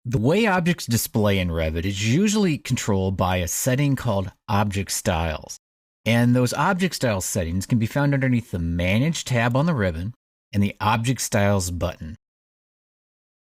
The way objects display in Revit is usually controlled by a setting called Object Styles. And those Object Styles settings can be found underneath the Manage tab on the ribbon and the Object Styles button.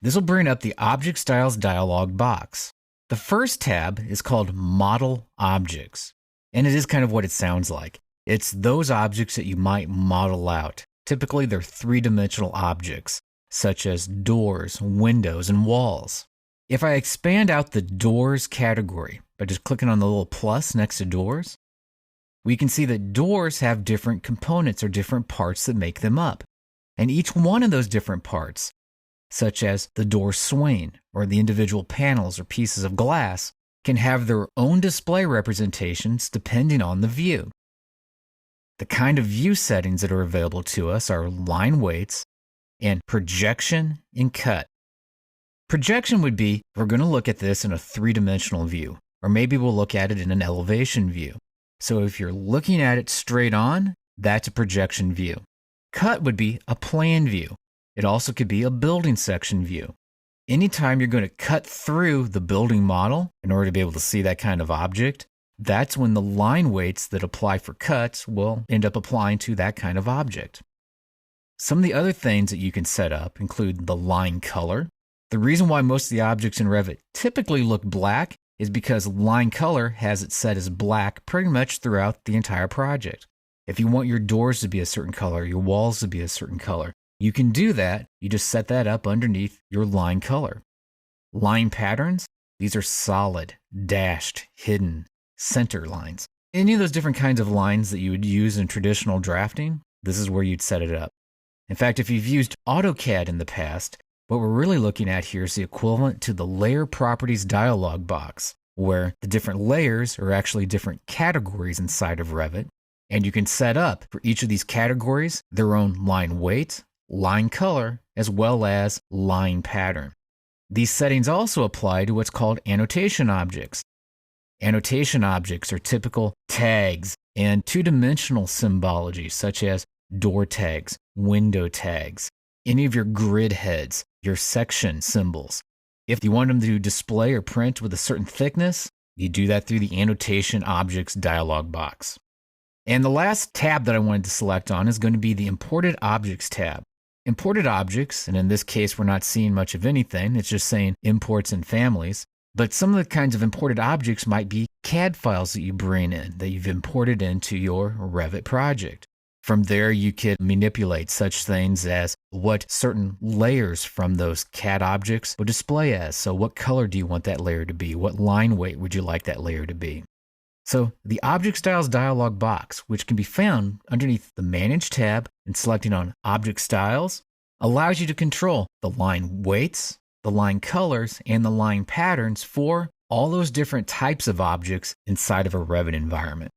This will bring up the Object Styles dialog box. The first tab is called Model Objects, and it is kind of what it sounds like. It's those objects that you might model out. Typically, they're three-dimensional objects, such as doors, windows, and walls. If I expand out the doors category by just clicking on the little plus next to doors, we can see that doors have different components or different parts that make them up. And each one of those different parts, such as the door swing or the individual panels or pieces of glass, can have their own display representations depending on the view. The kind of view settings that are available to us are line weights and projection and cut. Projection would be, we're going to look at this in a three-dimensional view, or maybe we'll look at it in an elevation view. So if you're looking at it straight on, that's a projection view. Cut would be a plan view. It also could be a building section view. Anytime you're going to cut through the building model in order to be able to see that kind of object, that's when the line weights that apply for cuts will end up applying to that kind of object. Some of the other things that you can set up include the line color. The reason why most of the objects in Revit typically look black is because line color has it set as black pretty much throughout the entire project. If you want your doors to be a certain color, your walls to be a certain color, you can do that. You just set that up underneath your line color. Line patterns, these are solid, dashed, hidden, center lines. Any of those different kinds of lines that you would use in traditional drafting, this is where you'd set it up. In fact, if you've used AutoCAD in the past, what we're really looking at here is the equivalent to the Layer Properties dialog box, where the different layers are actually different categories inside of Revit, and you can set up for each of these categories their own line weight, line color, as well as line pattern. These settings also apply to what's called annotation objects. Annotation objects are typical tags and two-dimensional symbology, such as door tags, window tags, any of your grid heads, your section symbols. If you want them to display or print with a certain thickness, you do that through the Annotation Objects dialog box. And the last tab that I wanted to select on is going to be the Imported Objects tab. Imported objects, and in this case we're not seeing much of anything, it's just saying imports and families, but some of the kinds of imported objects might be CAD files that you bring in, that you've imported into your Revit project. From there, you could manipulate such things as what certain layers from those CAD objects will display as. So what color do you want that layer to be? What line weight would you like that layer to be? So the Object Styles dialog box, which can be found underneath the Manage tab and selecting on Object Styles, allows you to control the line weights, the line colors, and the line patterns for all those different types of objects inside of a Revit environment.